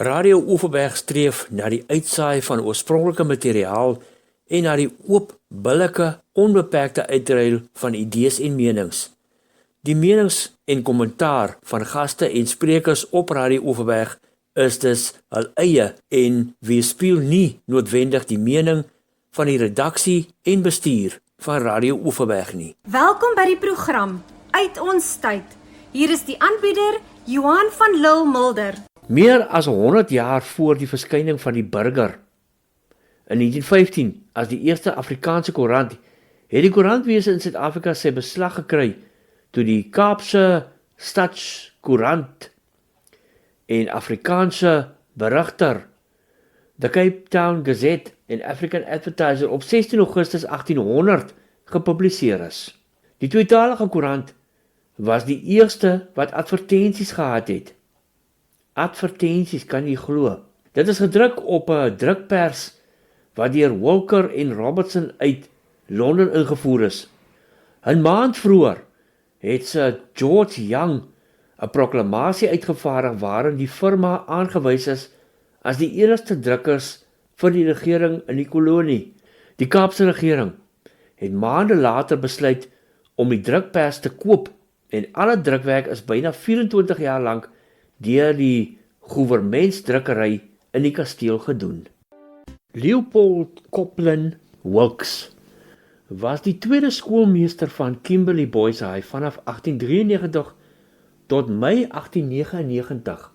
Radio Oeverberg streef na die uitsaai van oorspronklike materiaal en na die oop, billike, onbeperkte uitruil van idees en menings. Die menings en kommentaar van gaste en sprekers op Radio Oeverberg is dus hul eie en weerspieël nie noodwendig die mening van die redaksie en bestuur van Radio Oeverberg nie. Welkom by die program Uit ons tyd. Hier is die aanbieder Johan van Lille Mulder. Meer as 100 jaar voor die verskyning van die burger, in 1915 as die eerste Afrikaanse koerant, het die koerantwese in Suid-Afrika sy beslag gekry toe die Kaapse Stadskoerant en Afrikaanse berigter, The Cape Town Gazette en African Advertiser op 16 Augustus 1800 gepubliseer is. Die tweetalige koerant was die eerste wat advertensies gehad het. Advertensies, kan jy glo. Dit is gedruk op 'n drukpers wat deur Walker en Robertson uit Londen ingevoer is. 'n maand vroeër het Sir George Young 'n proklamasie uitgevaardig waarin die firma aangewys is as die enigste drukkers vir die regering in die kolonie. Die Kaapse regering het maande later besluit om die drukpers te koop en alle drukwerk is byna 24 jaar lank deur die gouvernementsdrukkery in die kasteel gedoen. Leopold Coplin Wilkes was die tweede skoolmeester van Kimberley Boys High vanaf 1893 tot Mei 1899.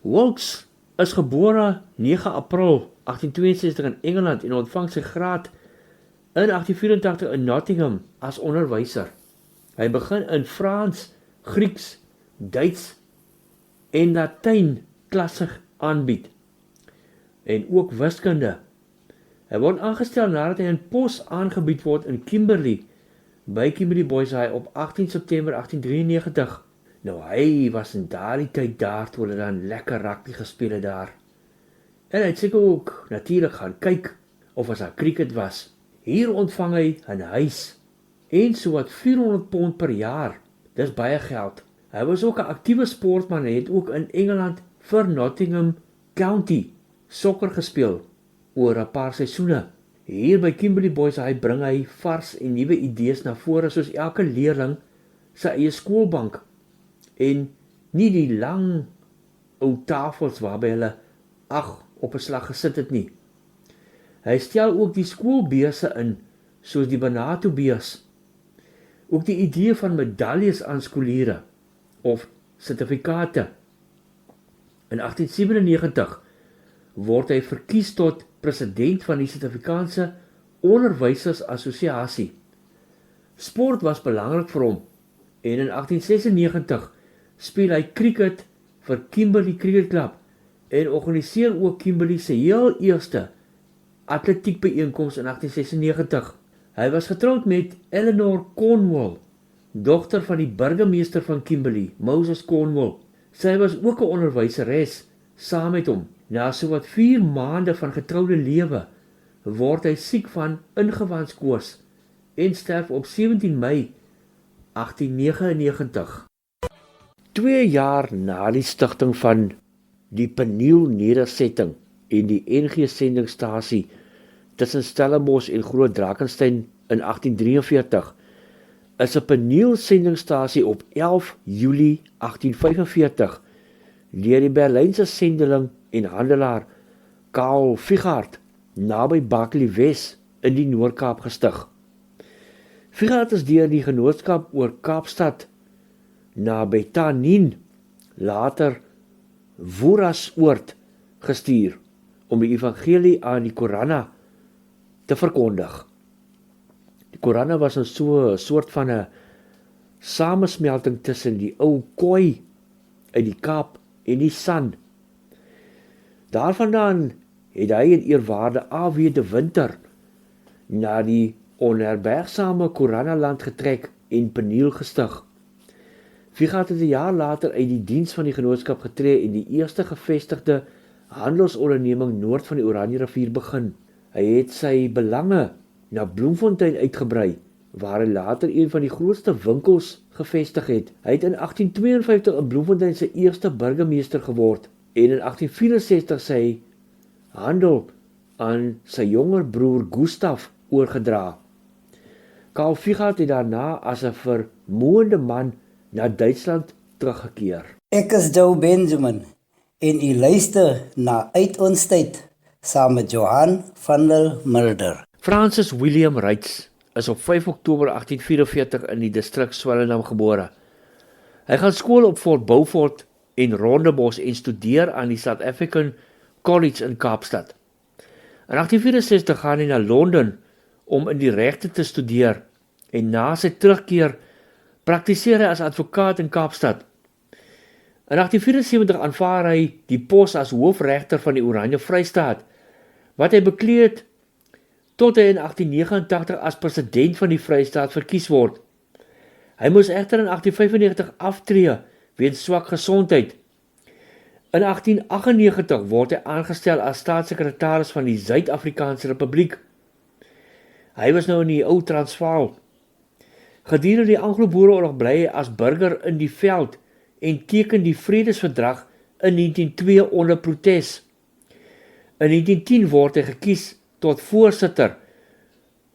Wilkes is gebore 9 April 1862 in Engeland en ontvang sy graad in 1884 in Nottingham as onderwyser. Hy begin in Frans, Grieks, Duits en Latyn klasse aanbied en ook wiskunde. Hy word aangestel nadat hy in pos aangebied word in Kimberley by Kimberley Boys High op 18 September 1893. Nou hy was in daardie tyd daar toe hulle dan lekker rugby gespeel het daar. En hy het seker ook natuurlik gaan kyk of as daar cricket was. Hier ontvang hy 'n huis en sowat £400 per jaar. Dis baie geld. Hy was ook 'n aktiewe sportman en het ook in Engeland vir Nottingham County sokker gespeel oor 'n paar seisoene. Hier by Kimberley Boys High bring hy vars en nuwe idees na vore soos elke leerling sy eie skoolbank en nie die lang ou tafels waarby hulle op 'n slag gesit het nie. Hy stel ook die skoolbeurse in soos die Banato beurs. Ook die idee van medaljes aan skooliere of sertifikate. In 1897 word hy verkies tot president van die Suid-Afrikaanse Onderwysersassosiasie. Sport was belangrik vir hom en in 1896 speel hy cricket vir Kimberley Cricket Club en organiseer ook Kimberley se heel eerste atletiekbyeenkoms in 1896. Hy was getroud met Eleanor Cornwall, dogter van die burgemeester van Kimberley, Moses Cornwall. Sy was ook 'n onderwyseres saam met hom. Na sowat 4 maande van getroude lewe word hy siek van ingewandskoors en sterf op 17 Mei 1899. 2 jaar na die stigting van die Peniel nedersetting en die NG sendingstasie tussen Stellenbosch en Groot Drakensberg in 1843, is 'n Peniel sendingstasie op 11 Julie 1845 deur die Berlynse sendeling en handelaar Karl Figart naby Barkley Wes in die Noord-Kaap gestig. Figart is deur die genootskap oor Kaapstad na Betanin, later Woerasoord, gestuur om die evangelie aan die Koranna te verkondig. Die Koranna was so 'n soort van 'n samesmelting tussen die ou Khoi uit die Kaap en die San. Daarvandaan het hy in eerwaarde A.W. de Winter na die onherbergsame Koranna-land getrek en Peniel gestig. Figart het 'n jaar later uit die diens van die genootskap getree en die eerste gevestigde handelsonderneming noord van die Oranje rivier begin. Hy het sy belange na Bloemfontein uitgebrei, waar hy later een van die grootste winkels gevestig het. Hy het in 1852 in Bloemfontein sy eerste burgemeester geword en in 1864 sy handel aan sy jonger broer Gustav oorgedra. Karl Figart het daarna as 'n vermoënde man na Duitsland teruggekeer. Ek is Joe Benjamin en u luister na Uit ons tyd saam met Johan van der Mulder. Francis William Reitz is op 5 Oktober 1844 in die distrik Swellendam gebore. Hy gaan skool op Fort Beaufort en Rondebosch en studeer aan die South African College in Kaapstad. In 1864 gaan hy na Londen om in die regte te studeer en na sy terugkeer praktiseer hy as advokaat in Kaapstad. In 1874 aanvaar hy die pos as hoofregter van die Oranje Vrystaat, wat hy bekleed tot hy in 1889 as president van die Vrystaat verkies word. Hy moes egter in 1895 aftree weens swak gesondheid. In 1898 word hy aangestel as staatssekretaris van die Suid-Afrikaanse Republiek. Hy was nou in die ou Transvaal. Gedurende die Anglo-Boereoorlog bly hy as burger in die veld en teken die Vredesverdrag in 1902 onder protes. In 1910 word hy gekies tot voorsitter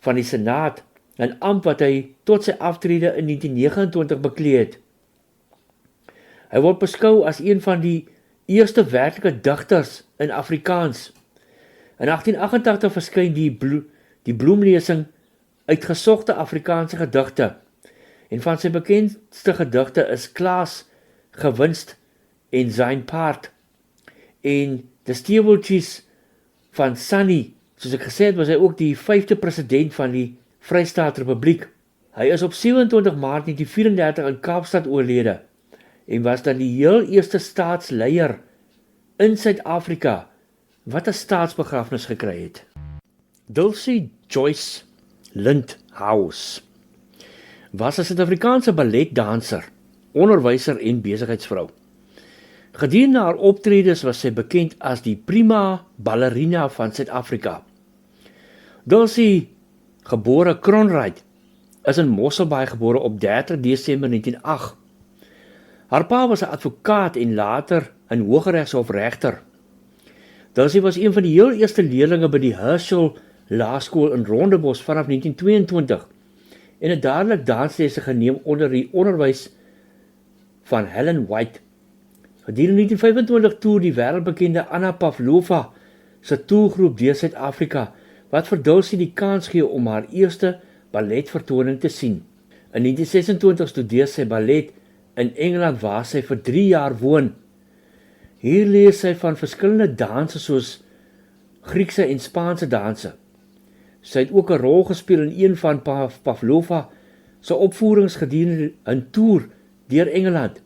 van die Senaat, 'n ampt wat hy tot sy aftrede in 1929 bekleed. Hy word beskou as een van die eerste werklike digters in Afrikaans. In 1888 verskyn die bloemlesing uitgesogte Afrikaanse gedigte, en van sy bekendste gedigte is Klaas Gewinst en Zijn Paard, en die Steeweltjies van Sunny. Soos ek gesê het, was hy ook die 5de president van die Vrystaat Republiek. Hy is op 27 Maart 1934 in Kaapstad oorlede en was dan die heel eerste staatsleier in Suid-Afrika wat 'n staatsbegrafnis gekry het. Dulcie Joyce Lindhouse was 'n Suid-Afrikaanse balletdanser, onderwyser en besigheidsvrou. Gedurende haar optredes was sy bekend as die prima ballerina van Suid-Afrika. Dulcie, gebore Kronwright, is in Mosselbaai gebore op 30 Desember 1908. Haar pa was 'n advokaat en later 'n Hooggeregshof regter. Dulcie was een van die heel eerste leerlinge by die Herschel Laerskool in Rondebosch vanaf 1922 en het dadelik danslesse geneem onder die onderwys van Helen White. Gedurende 1925 toer die wêreldbekende Anna Pavlova se toergroep deur Suid-Afrika, wat vir Dulcie die kans gee om haar eerste balletvertoning te sien. In 1926 studeer sy ballet in Engeland waar sy vir 3 jaar woon. Hier leer sy van verskillende danse soos Griekse en Spaanse danse. Sy het ook 'n rol gespeel in een van Pavlova se opvoerings gedurende 'n toer deur Engeland.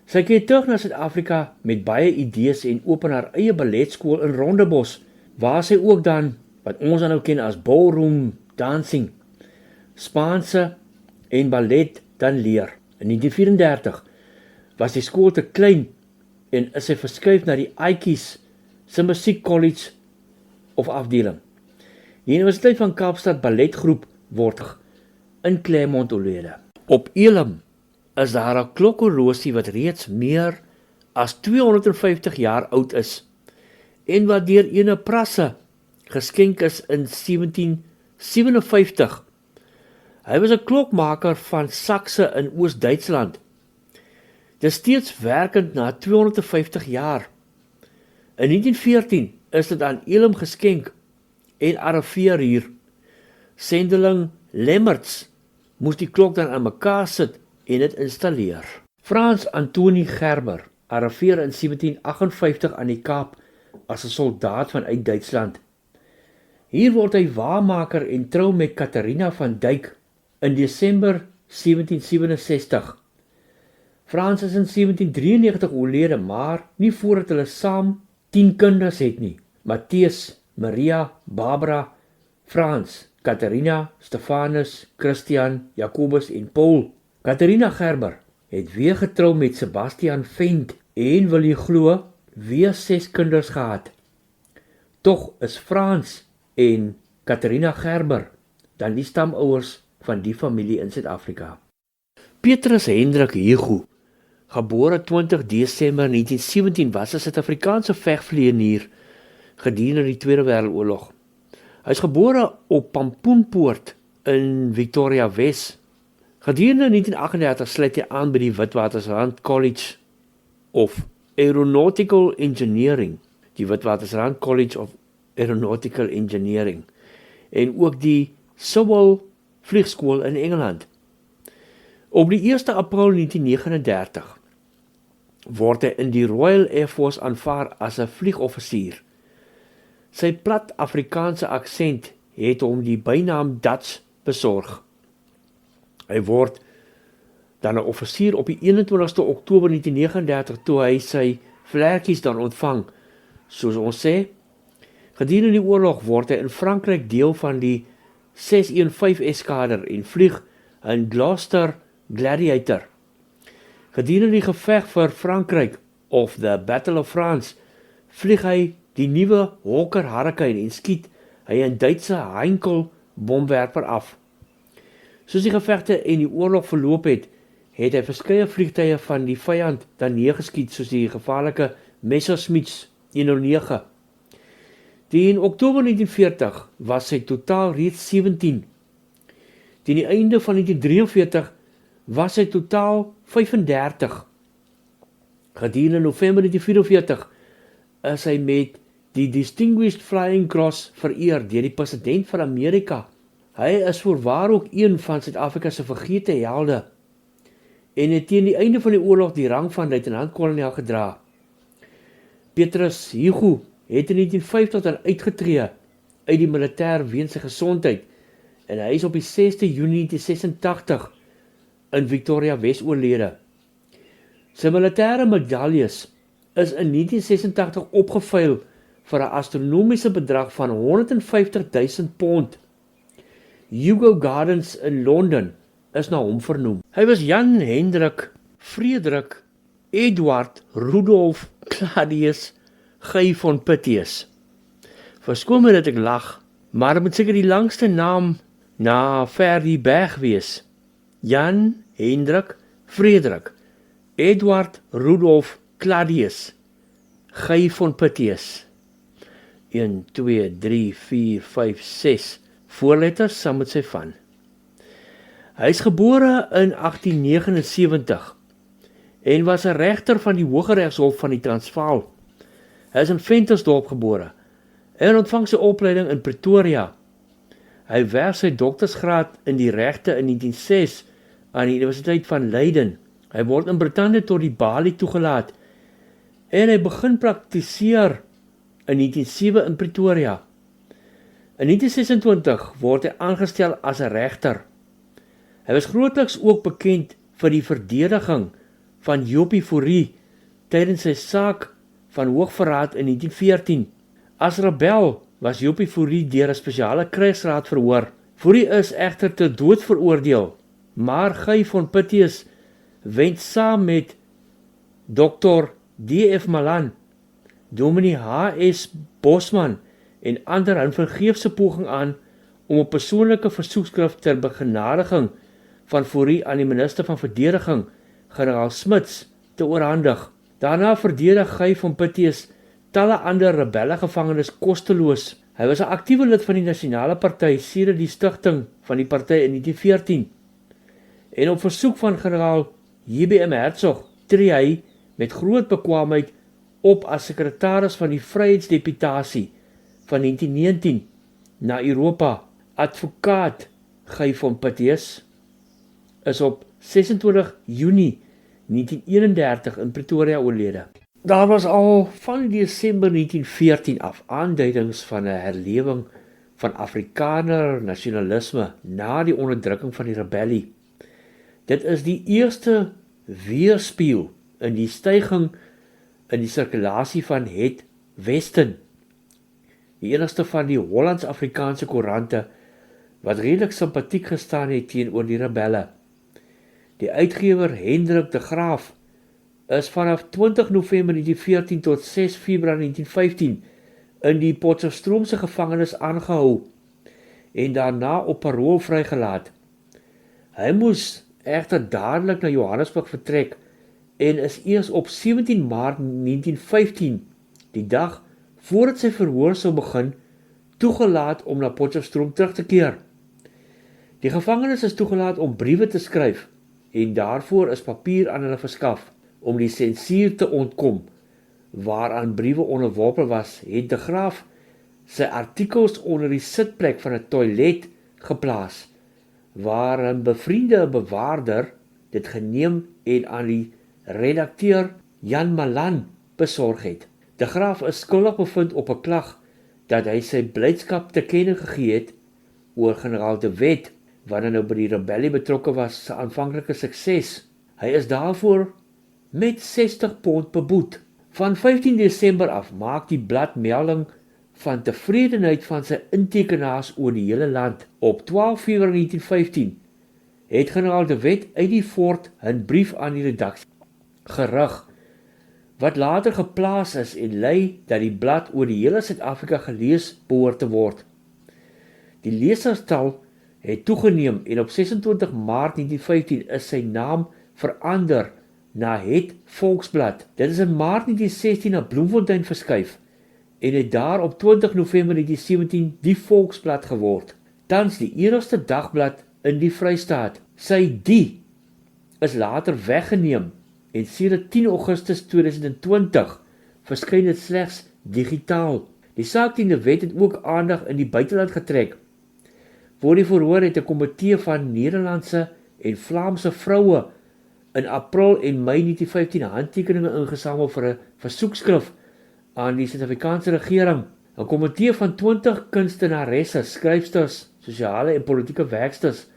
Sy keer terug na Suid-Afrika met baie idees en open haar eie balletskool in Rondebosch, waar sy ook dan, wat ons dan nou ken as ballroom dancing, Spaanse en ballet dan leer. In 1934 was die skool te klein en is sy verskuif na die Aatjies se Musiek College of afdeling. Die Universiteit van Kaapstad balletgroep word in Claremont oorlede. Op Elim is daar 'n klokhorlosie wat reeds meer as 250 jaar oud is en wat deur ene Prasse geskenk is in 1757. Hy was 'n klokmaker van Sakse in Oos-Duitsland. Dit is steeds werkend na 250 jaar. In 1914 is dit aan Elim geskenk en arriveer hier. Sendeling Lemmerts moes die klok dan aan mekaar sit en dit installeer. Frans Antonie Gerber arriveer in 1758 aan die Kaap as 'n soldaat vanuit Duitsland. Hier word hy waarmaker en trou met Catharina van Dyk in Desember 1767. Frans is in 1793 oorlede, maar nie voordat hulle saam 10 kinders het nie. Matthäus, Maria, Barbara, Frans, Catharina, Stefanus, Christian, Jacobus en Paul. Catharina Gerber het weer getrou met Sebastian Vent en wil jy glo, weer 6 kinders gehad. Tog is Frans en Catharina Gerber dan die stamouers van die familie in Suid-Afrika. Petrus Hendrik Hugo, Gebore 20 Desember 1917 was 'n Suid-Afrikaanse vegvlieënier gedurende die Tweede Wêreldoorlog. Hy is gebore op Pampoenpoort in Victoria Wes. Gedurende 1938 sluit hy aan by die Witwatersrand College of Aeronautical Engineering, die Witwatersrand College of Aeronautical Engineering, en ook die Sowell Vliegskool in Engeland. Op die 1 April 1939 word hy in die Royal Air Force aanvaar as 'n vliegoffisier. Sy plat Afrikaanse aksent het hom die bynaam Dutch besorg. Hy word dan 'n offisier op die 21ste Oktober 1939 toe hy sy vlekkies dan ontvang. Soos ons sê, gedurende die oorlog word hy in Frankryk deel van die 615 eskader en vlieg in Gloucester Gladiator. Gedurende die geveg vir Frankryk of the Battle of France vlieg hy die nuwe Hawker Hurricane en skiet hy 'n Duitse Heinkel bomwerper af. Soos die gevegte en die oorlog verloop het hy verskeie vliegtuie van die vyand dan neergeskiet soos die gevaarlike Messerschmitt 109. In Oktober 1940 was sy totaal reeds 17. Teen die einde van 1943 was hy totaal 35. Gedurende November 1944 is hy met die Distinguished Flying Cross vereer deur die president van Amerika. Hy is voorwaar ook een van Suid-Afrika se vergete helde en het teen die einde van die oorlog die rang van luitenant-kolonel gedra. Petrus Hugo het in 1950 dan uitgetree uit die militêr weens sy gesondheid en hy is op die 6de Junie 1986 in Victoria Wes oorlede. Sy militêre medaljes is in 1986 opgeveil vir 'n astronomiese bedrag van 150.000 pond. Hugo Gardens in Londen is na hom vernoem. Hy was Jan Hendrik Frederik Eduard Rudolf Claudius Guy von Pythius. Verskoon my dat ek lag, maar dit moet seker die langste naam na Ferdy Berg wees. Jan Hendrik Frederik Eduard Rudolf Claudius Guy von Pythius. 1, 2, 3, 4, 5, 6 voorletters saam met sy van. Hy is gebore in 1879 en was 'n regter van die Hooggeregshof van die Transvaal. Hy is in Ventersdorp gebore en ontvang sy opleiding in Pretoria. Hy werk sy doktorsgraad in die regte in 1906 aan die Universiteit van Leiden. Hy word in Brittanje tot die Balie toegelaat en hy begin praktiseer in 1907 in Pretoria. In 1926 word hy aangestel as 'n regter. Hy was grootliks ook bekend vir die verdediging van Joppie Fourie tydens sy saak van hoogverraad in 1914. As rebel was Joppie Fourie deur 'n spesiale krygsraad verhoor. Fourie is egter ter dood veroordeel, maar Guy von Pythius wend saam met Dr. D.F. Malan, Dominee H.S. Bosman en ander 'n vergeefse poging aan om 'n persoonlike versoekskrif ter begenadiging van Fourie aan die minister van verdediging, generaal Smuts, te oorhandig. Daarna verdedig Guy von Pythius talle ander rebellegevangenes kosteloos. Hy was 'n aktiewe lid van die Nasionale Party sedert die stigting van die party in 1914. En op versoek van generaal J.B.M. Hertzog tree hy met groot bekwaamheid op as sekretaris van die Vryheidsdeputasie van 1919 na Europa. Advokaat Guy von Pythius is op 26 Junie 1931 in Pretoria oorlede. Daar was al van Desember 1914 af aanduidings van 'n herlewing van Afrikaner nasionalisme na die onderdrukking van die rebellie. Dit is die eerste weerspieël in die styging in die sirkulasie van Het Westen, die enigste van die Hollands-Afrikaanse koerante wat redelik simpatiek gestaan het teenoor die rebelle. Die uitgewer Hendrik de Graaf is vanaf 20 November 1914 tot 6 Februarie 1915 in die Potchefstroomse gevangenis aangehou en daarna op parool vrygelaat. Hy moes egter dadelik na Johannesburg vertrek en is eers op 17 Maart 1915, die dag voordat sy verhoor sou begin, toegelaat om na Potchefstroom terug te keer. Die gevangenes is toegelaat om briewe te skryf en daarvoor is papier aan hulle verskaf. Om die sensuur te ontkom, waaraan briewe onderworpe was, het de Graaf sy artikels onder die sitplek van 'n toilet geplaas, waar 'n bevriende bewaarder dit geneem en aan die redakteur Jan Malan besorg het. De Graaf is skuldig bevind op 'n klag dat hy sy blydskap te kenne gegee het oor generaal de Wet, wat nou by die rebellie betrokke was, sy aanvanklike sukses. Hy is daarvoor met 60 pond beboet. Van 15 Desember af maak die blad melding van tevredenheid van sy intekenaars oor die hele land. Op 12 Februarie 1915 het generaal de Wet uit die fort 'n brief aan die redaksie gerig, wat later geplaas is en lei dat die blad oor die hele Suid-Afrika gelees behoort te word. Die leserstal het toegeneem en op 26 Maart 1915 is sy naam verander na Het Volksblad. Dit is in Maart 1916 na Bloemfontein verskuif en het daar op 20 November 1917 die Volksblad geword. Tans die enigste dagblad in die Vrystaat. Sy die is later weggeneem en sedert 10 Augustus 2020 verskyn dit slegs digitaal. Die saak teen de Wet het ook aandag in die buiteland getrek. Voor die verhoor het 'n komitee van Nederlandse en Vlaamse vroue in April en Mei 1915 handtekeninge ingesamel vir 'n versoekskrif aan die Suid-Afrikaanse regering. 'n Komitee van 20 kunstenaresse, skryfsters, sosiale en politieke werksters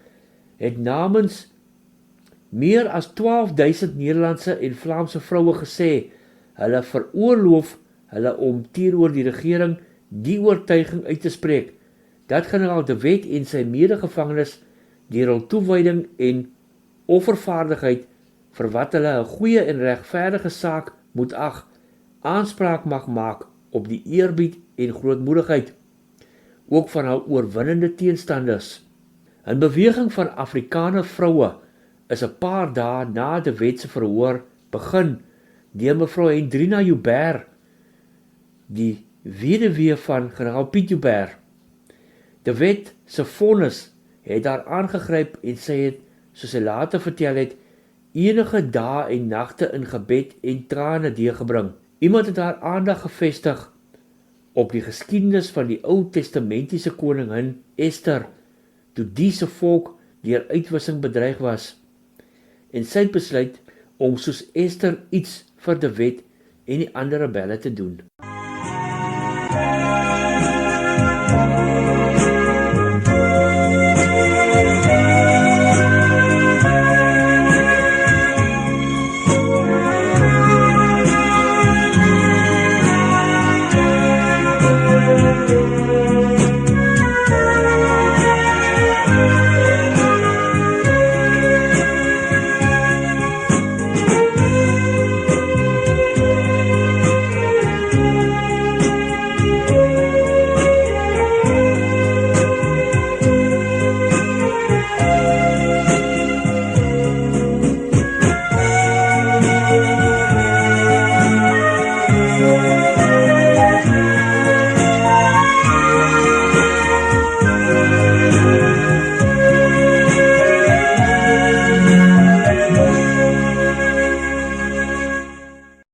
het namens meer as 12.000 Nederlandse en Vlaamse vroue gesê, hulle veroorloof hulle om teenoor die regering die oortuiging uit te spreek, dat generaal de Wet en sy medegevangenes deur hul toewyding en offervaardigheid vir wat hulle 'n goeie en regverdige saak moet ag, aanspraak mag maak op die eerbied en grootmoedigheid, ook van hul oorwinnende teenstanders. 'n Beweging van Afrikaner vroue is 'n paar dae na de Wet se verhoor begin deur mevrou Hendrina Joubert, die weduwee van generaal Piet Joubert. De Wet se vonnis het daar aangegryp en sy het, soos sy later vertel het, enige dae en nagte in gebed en trane deurgebring. Iemand het haar aandag gefestig op die geskiedenis van die Ou Testamentiese koningin Ester, toe die se volk deur uitwissing bedreig was. En sy het besluit om soos Ester iets vir de Wet en die ander rebelle te doen.